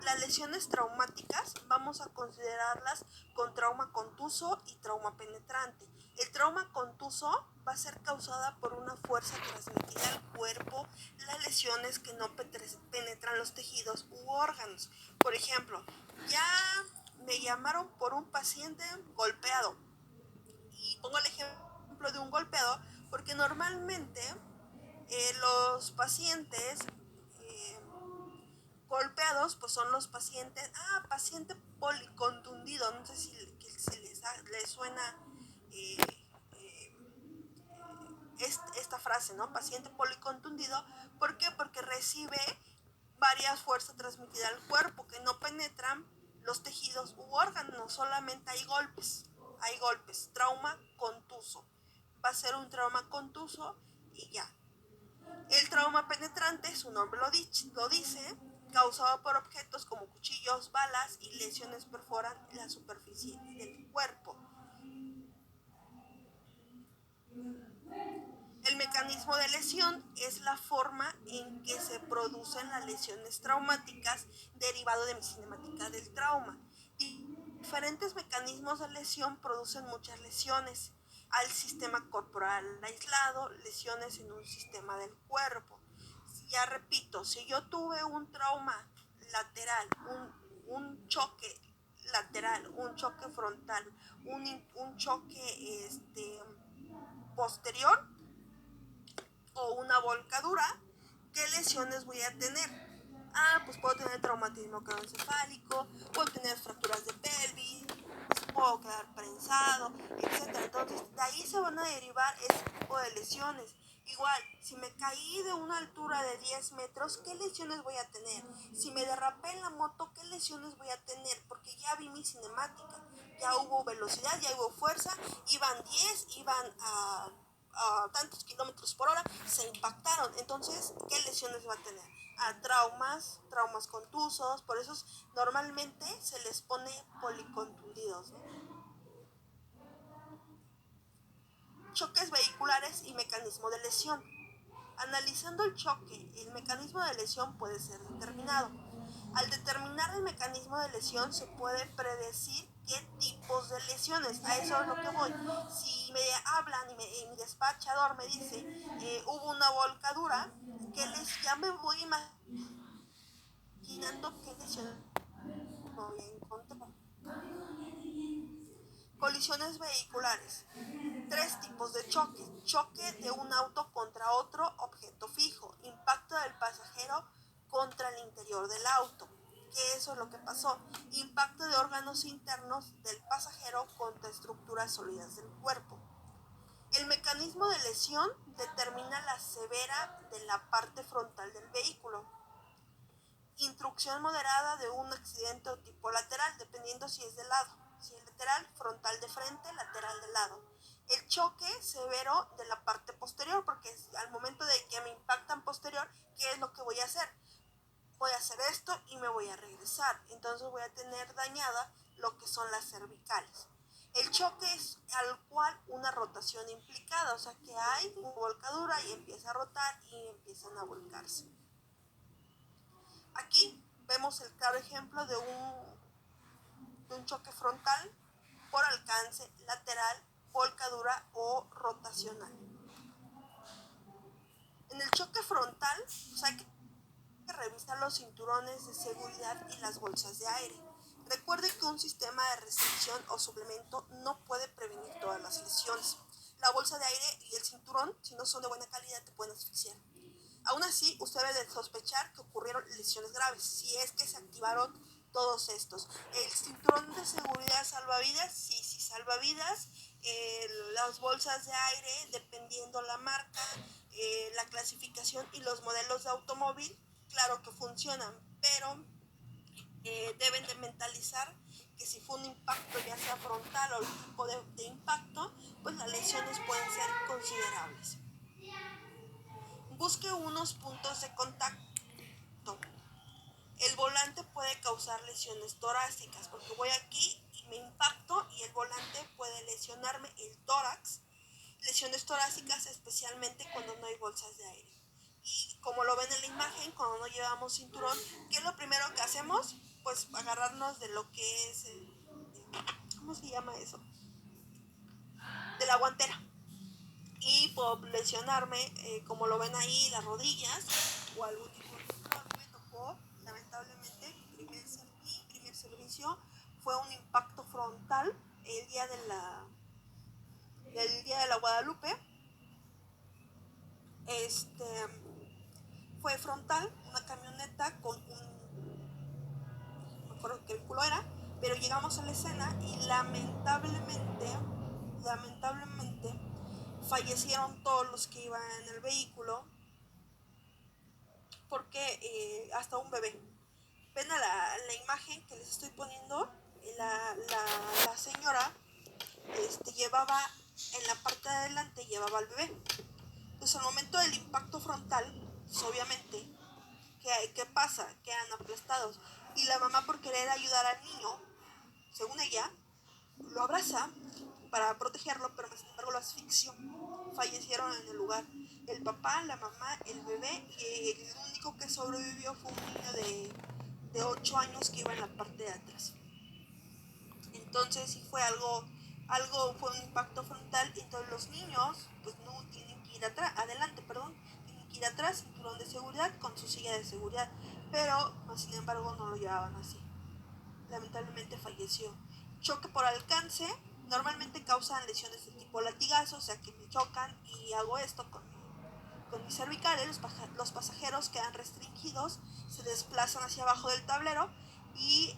Las lesiones traumáticas vamos a considerarlas con trauma contuso y trauma penetrante. El trauma contuso va a ser causada por una fuerza transmitida al cuerpo, las lesiones que no penetran los tejidos u órganos. Por ejemplo, ya me llamaron por un paciente golpeado. Y pongo el ejemplo de un golpeado porque normalmente los pacientes golpeados pues son los pacientes, paciente policontundido, no sé si les suena eh, eh, esta frase, ¿no? Paciente policontundido, ¿por qué? Porque recibe varias fuerzas transmitidas al cuerpo que no penetran los tejidos u órganos, solamente hay golpes, trauma contuso, va a ser un trauma contuso y ya. El trauma penetrante, su nombre lo dice, causado por objetos como cuchillos, balas y lesiones perforan la superficie del cuerpo. El mecanismo de lesión es la forma en que se producen las lesiones traumáticas derivado de mi cinemática del trauma. Diferentes mecanismos de lesión producen muchas lesiones al sistema corporal aislado, lesiones en un sistema del cuerpo. Ya repito, si yo tuve un trauma lateral, un choque lateral, un choque frontal, un choque posterior o una volcadura, ¿qué lesiones voy a tener? Pues puedo tener traumatismo craneoencefálico, puedo tener fracturas de pelvis, puedo quedar prensado, etc. Entonces, de ahí se van a derivar ese tipo de lesiones. Igual, si me caí de una altura de 10 metros, ¿qué lesiones voy a tener? Si me derrapé en la moto, ¿qué lesiones voy a tener? Porque ya vi mi cinemática, ya hubo velocidad, ya hubo fuerza, iban 10, iban a tantos kilómetros por hora, se impactaron. Entonces, ¿qué lesiones va a tener? Traumas contusos, por eso normalmente se les pone policontundidos, ¿no? Choques vehiculares y mecanismo de lesión. Analizando el choque, el mecanismo de lesión puede ser determinado. Al determinar el mecanismo de lesión se puede predecir qué tipos de lesiones. A eso es lo que voy. Si me hablan y mi despachador me dice hubo una volcadura, ya me voy imaginando qué lesiones voy a encontrar. Colisiones vehiculares. Tres tipos de choque. Choque de un auto contra otro objeto fijo. Impacto del pasajero contra el interior del auto. Que eso es lo que pasó. Impacto de órganos internos del pasajero contra estructuras sólidas del cuerpo. El mecanismo de lesión determina la severa de la parte frontal del vehículo. Intrusión moderada de un accidente o tipo lateral, dependiendo si es de lado. Si es lateral, frontal de frente, lateral de lado. El choque severo de la parte posterior, porque al momento de que me impactan posterior, ¿qué es lo que voy a hacer? Voy a hacer esto y me voy a regresar. Entonces voy a tener dañada lo que son las cervicales. El choque es al cual una rotación implicada, o sea que hay una volcadura y empieza a rotar y empiezan a volcarse. Aquí vemos el claro ejemplo de un choque frontal por alcance, lateral, volcadura o rotacional. En el choque frontal, pues hay que revisar los cinturones de seguridad y las bolsas de aire. Recuerde que un sistema de restricción o suplemento no puede prevenir todas las lesiones. La bolsa de aire y el cinturón, si no son de buena calidad, te pueden asfixiar. Aún así, usted debe de sospechar que ocurrieron lesiones graves, si es que se activaron todos estos. El cinturón de seguridad salvavidas, sí salva vidas. Las bolsas de aire, dependiendo la marca, la clasificación y los modelos de automóvil, claro que funcionan, pero deben de mentalizar que si fue un impacto ya sea frontal o el tipo de impacto, pues las lesiones pueden ser considerables. Busque unos puntos de contacto. El volante puede causar lesiones torácicas porque voy aquí y me impacto y el volante puede lesionarme el tórax. Lesiones torácicas especialmente cuando no hay bolsas de aire. Y como lo ven en la imagen, cuando no llevamos cinturón, ¿qué es lo primero que hacemos? pues agarrarnos de lo que es, ¿cómo se llama eso? De la guantera. Y por lesionarme, como lo ven ahí, las rodillas o algún tipo de fractura. A mí me tocó, lamentablemente, mi primer servicio fue un impacto frontal el día del día de la Guadalupe. Este fue frontal, una camioneta con no me acuerdo qué vehículo era, pero llegamos a la escena y lamentablemente fallecieron todos los que iban en el vehículo, porque hasta un bebé. Ven a la imagen que les estoy poniendo, la señora llevaba en la parte de adelante, llevaba al bebé. Entonces al momento del impacto frontal, pues obviamente, ¿qué pasa? Quedan aplastados. Y la mamá, por querer ayudar al niño, según ella, lo abraza para protegerlo, pero sin embargo lo asfixió. Fallecieron en el lugar. El papá, la mamá, el bebé, y el único que sobrevivió fue un niño de 8 años que iba en la parte de atrás. Entonces sí fue fue un impacto frontal. Entonces los niños pues no tienen que ir adelante, tienen que ir atrás, cinturón de seguridad con su silla de seguridad, pero sin embargo no lo llevaban así. Lamentablemente falleció. Choque por alcance, normalmente causan lesiones de tipo latigazo, o sea que me chocan y hago esto con mis cervicales, los pasajeros quedan restringidos, se desplazan hacia abajo del tablero y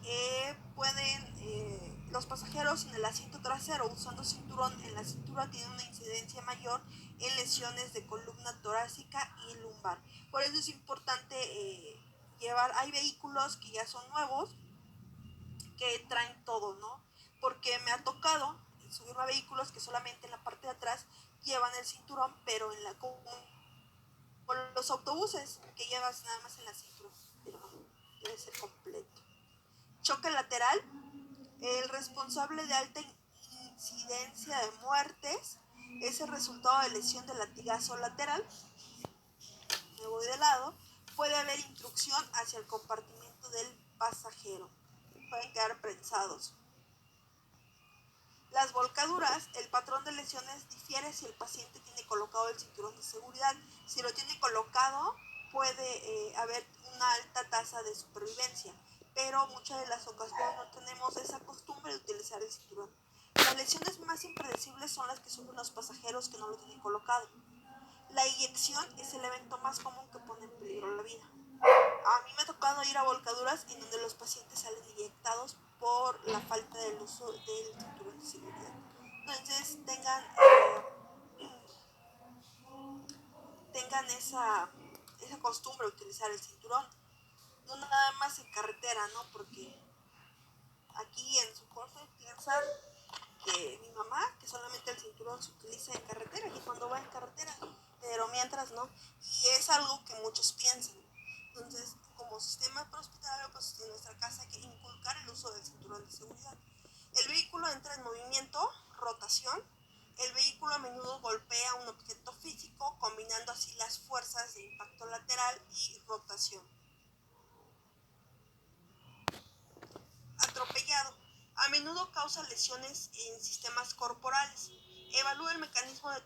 los pasajeros en el asiento trasero usando cinturón en la cintura tienen una incidencia mayor en lesiones de columna torácica y lumbar. Por eso es importante hay vehículos que ya son nuevos, que traen todo, ¿no? Porque me ha tocado subirme a vehículos que solamente en la parte de atrás llevan el cinturón, pero con los autobuses que llevas nada más en la cintura, pero no, debe ser completo. Choque lateral, el responsable de alta incidencia de muertes es el resultado de lesión de latigazo lateral. Me voy de lado. Puede haber intrusión hacia el compartimento del pasajero. Pueden quedar prensados. Las volcaduras, el patrón de lesiones difiere si el paciente tiene colocado el cinturón de seguridad. Si lo tiene colocado, puede haber una alta tasa de supervivencia, pero muchas de las ocasiones no tenemos esa costumbre de utilizar el cinturón. Las lesiones más impredecibles son las que sufren los pasajeros que no lo tienen colocado. La eyección es el evento más común que pone en peligro la vida. A mí me ha tocado ir a volcaduras en donde los pacientes salen eyectados por la falta del uso del cinturón de seguridad. Entonces tengan esa costumbre de utilizar el cinturón. No nada más en carretera, ¿no? Porque aquí en su corte piensan que mi mamá, que solamente el cinturón se utiliza en carretera, y cuando va en carretera, pero mientras no. Y es algo que muchos piensan. Entonces, como sistema prehospitalario, pues en nuestra casa hay que inculcar el uso del cinturón de seguridad. El vehículo entra en movimiento, rotación. El vehículo a menudo golpea un objeto físico, combinando así las fuerzas de impacto lateral y rotación. Atropellado. A menudo causa lesiones en sistemas corporales. Evalúe el mecanismo de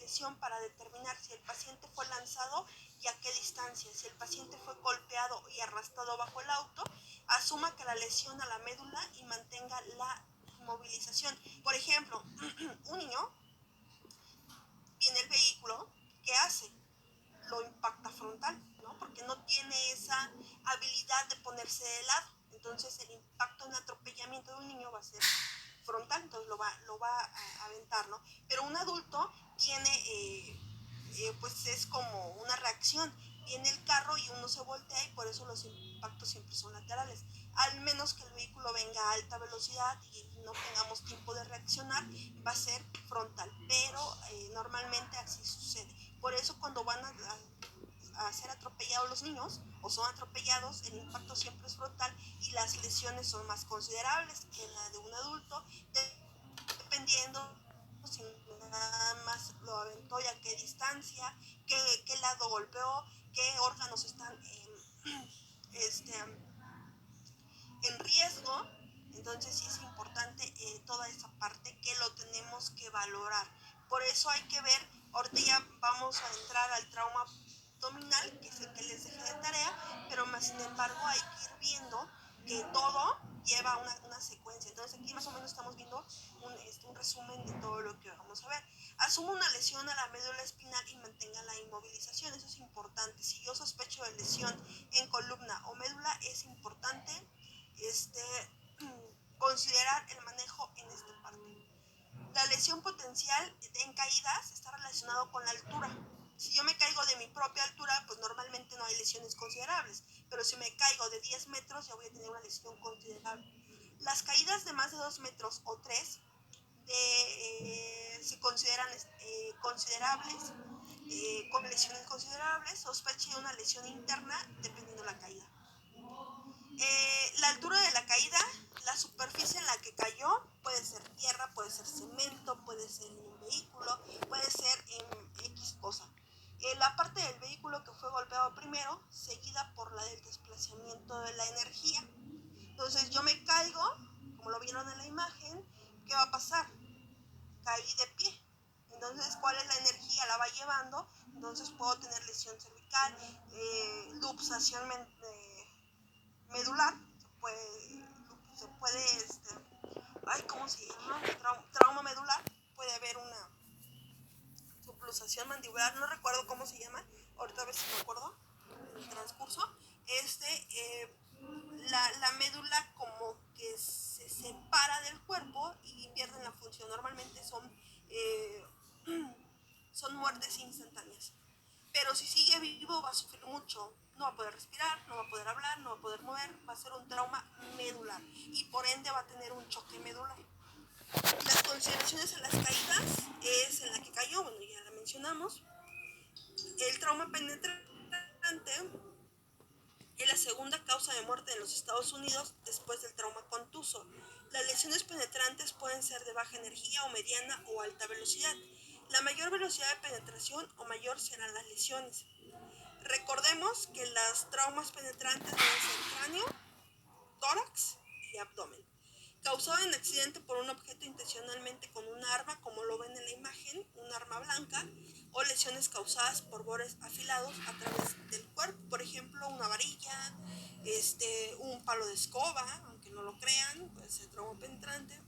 lesión para determinar si el paciente fue lanzado y a qué distancia. Si el paciente fue golpeado y arrastrado bajo el auto, asuma que la lesión a la médula y mantenga la inmovilización. Por ejemplo, un niño viene el vehículo, ¿qué hace? Lo impacta frontal, ¿no? Porque no tiene esa habilidad de ponerse de lado. Entonces el impacto en atropellamiento de un niño va a ser frontal, entonces lo va a aventar, ¿no? Pero un adulto tiene, pues es como una reacción. Viene el carro y uno se voltea y por eso los impactos siempre son laterales. Al menos que el vehículo venga a alta velocidad y no tengamos tiempo de reaccionar, va a ser frontal. Pero normalmente así sucede. Por eso cuando van a ser atropellados los niños o son atropellados, el impacto siempre es frontal y las lesiones son más considerables que la de un adulto, dependiendo si nada más lo aventó y a qué distancia, qué lado golpeó, qué órganos están este, en riesgo. Entonces sí es importante toda esa parte que lo tenemos que valorar. Por eso hay que ver, ahorita ya vamos a entrar al trauma abdominal, que es el que les dejé de tarea, pero más sin embargo hay que ir viendo que todo lleva una secuencia. Entonces aquí más o menos estamos viendo un resumen de todo lo que vamos a ver. Asuma una lesión a la médula espinal y mantenga la inmovilización, eso es importante. Si yo sospecho de lesión en columna o médula, es importante este, considerar el manejo en esta parte. La lesión potencial en caídas está relacionado con la altura. Si yo me caigo de mi propia altura, pues normalmente no hay lesiones considerables, pero si me caigo de 10 metros ya voy a tener una lesión considerable. Las caídas de más de 2 metros o 3 se consideran considerables, con lesiones considerables, sospecha de una lesión interna dependiendo de la caída. La altura de la caída, la superficie en la que cayó, puede ser tierra, puede ser cemento, puede ser en un vehículo, puede ser en X cosa. La parte del vehículo que fue golpeado primero, seguida por la del desplazamiento de la energía. Entonces yo me caigo, como lo vieron en la imagen, ¿qué va a pasar? Caí de pie. Entonces, ¿cuál es la energía? La va llevando. Entonces puedo tener lesión cervical, luxación medular, se puede ¿cómo se llama? Trauma medular, puede haber una subluxación mandibular, no recuerdo cómo se llama, ahorita a ver si me acuerdo en el transcurso. La médula como que se separa del cuerpo y pierden la función. Normalmente eh, son muertes instantáneas. Pero si sigue vivo va a sufrir mucho, no va a poder respirar, no va a poder hablar, no va a poder mover, va a ser un trauma medular y por ende va a tener un choque medular. Las consideraciones en las caídas es en la que cayó, bueno, ya la mencionamos. El trauma penetrante es la segunda causa de muerte en los Estados Unidos después del trauma contuso. Las lesiones penetrantes pueden ser de baja energía o mediana o alta velocidad. La mayor velocidad de penetración o mayor serán las lesiones. Recordemos que las traumas penetrantes deben ser cráneo, tórax y abdomen. Causado en accidente por un objeto intencionalmente con un arma, como lo ven en la imagen, un arma blanca, o lesiones causadas por bordes afilados a través del cuerpo, por ejemplo, una varilla, un palo de escoba, aunque no lo crean, puede ser trauma penetrante.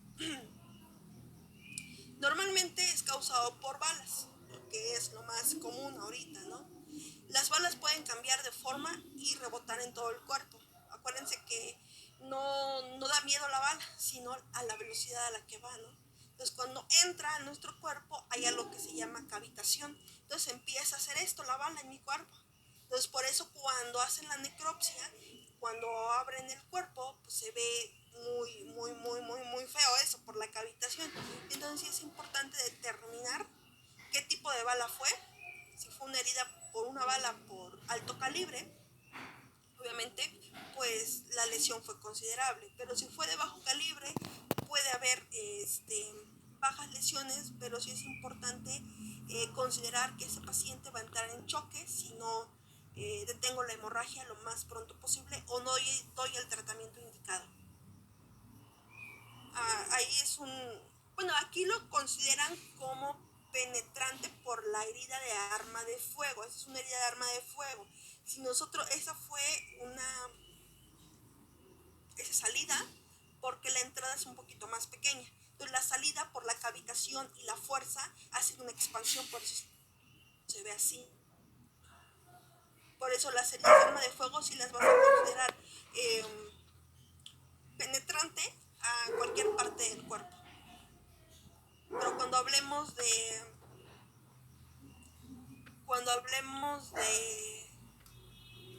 Normalmente es causado por balas, que es lo más común ahorita, ¿no? Las balas pueden cambiar de forma y rebotar en todo el cuerpo. Acuérdense que no da miedo la bala, sino a la velocidad a la que va, ¿no? Entonces, cuando entra a nuestro cuerpo, hay algo que se llama cavitación. Entonces, empieza a hacer esto, la bala en mi cuerpo. Entonces, por eso cuando hacen la necropsia, cuando abren el cuerpo, pues se ve muy feo eso, por la cavitación. Entonces, sí es importante determinar qué tipo de bala fue. Si fue una herida por una bala por alto calibre, obviamente pues la lesión fue considerable, pero si fue de bajo calibre puede haber bajas lesiones, pero sí es importante considerar que ese paciente va a entrar en choque si no detengo la hemorragia lo más pronto posible o no doy el tratamiento indicado. Ahí es bueno, aquí lo consideran como penetrante por la herida de arma de fuego. Esa es una herida de arma de fuego. Si nosotros, esa salida, porque la entrada es un poquito más pequeña. Entonces la salida por la cavitación y la fuerza hace una expansión, por eso se ve así. Por eso las heridas de arma de fuego sí las vas a considerar penetrante a cualquier parte del cuerpo. Pero cuando hablemos de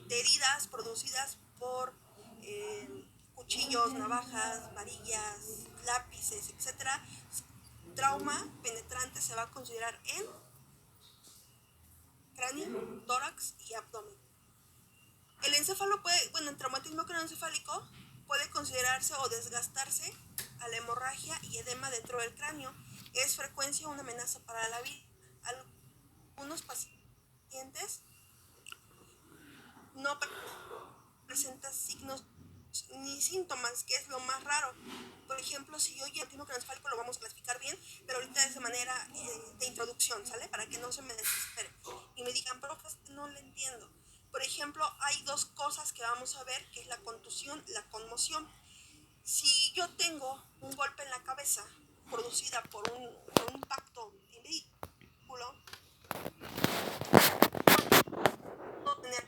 heridas producidas por cuchillos, navajas, varillas, lápices, etcétera, trauma penetrante se va a considerar en cráneo, tórax y abdomen. El encéfalo el traumatismo craneoencefálico puede considerarse o desgastarse a la hemorragia y edema dentro del cráneo. Es frecuencia una amenaza para la vida. Algunos pacientes no presentan signos ni ni síntomas, que es lo más raro. Por ejemplo, si yo ya tengo craneoencefálico, lo vamos a clasificar bien, pero ahorita es de manera de introducción, ¿sale? Para que no se me desesperen y me digan, profe, no le entiendo. Por ejemplo, hay dos cosas que vamos a ver, que es la contusión, la conmoción. Si yo tengo un golpe en la cabeza producida por un impacto en vehículo, puedo tener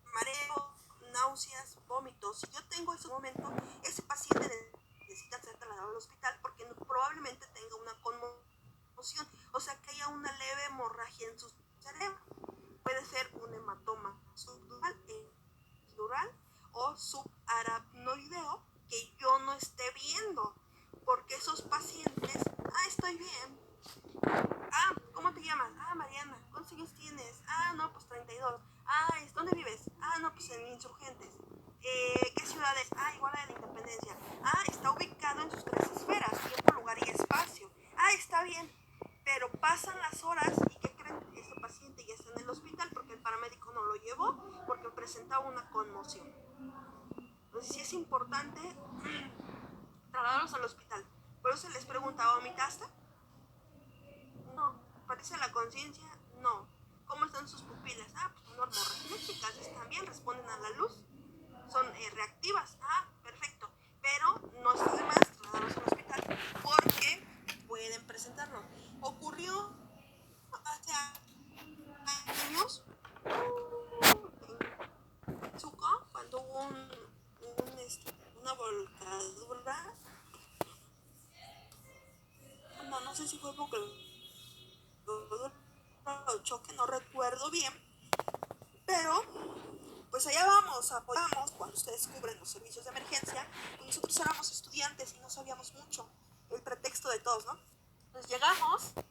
mareo, náuseas, vómitos. Si yo tengo ese momento, ese paciente necesita ser trasladado al hospital porque probablemente tenga una conmoción, o sea que haya una leve hemorragia en su cerebro. Puede ser un hematoma subdural, epidural o subaracnoideo que yo no esté viendo, porque esos pacientes, estoy bien. ¿Cómo te llamas? Mariana. ¿Cuántos años tienes? No, pues 32. ¿Dónde vives? No, pues en Insurgentes. ¿Qué ciudad es? Igual a la Independencia. Está ubicado en sus tres esferas, tiempo, lugar y espacio. Está bien. Pero pasan las horas y ¿qué creen? Este paciente ya está en el hospital porque el paramédico no lo llevó porque presentaba una conmoción. Entonces sí es importante trasladarlos al hospital. Por eso les pregunta, ¿vomitaste? No. ¿Parece la conciencia? No. ¿Cómo están sus pupilas? Pues normorregnéticas, están bien, responden a la luz. Son reactivas. Perfecto. Pero no está de más trasladarlos al hospital porque pueden presentarlo. Ocurrió hace años en Zuco, cuando hubo una volcadura. No sé si fue porque el choque, no recuerdo bien, pero pues allá vamos, apoyamos cuando ustedes cubren los servicios de emergencia. Pues nosotros éramos estudiantes y no sabíamos mucho, el pretexto de todos, ¿no? Pues llegamos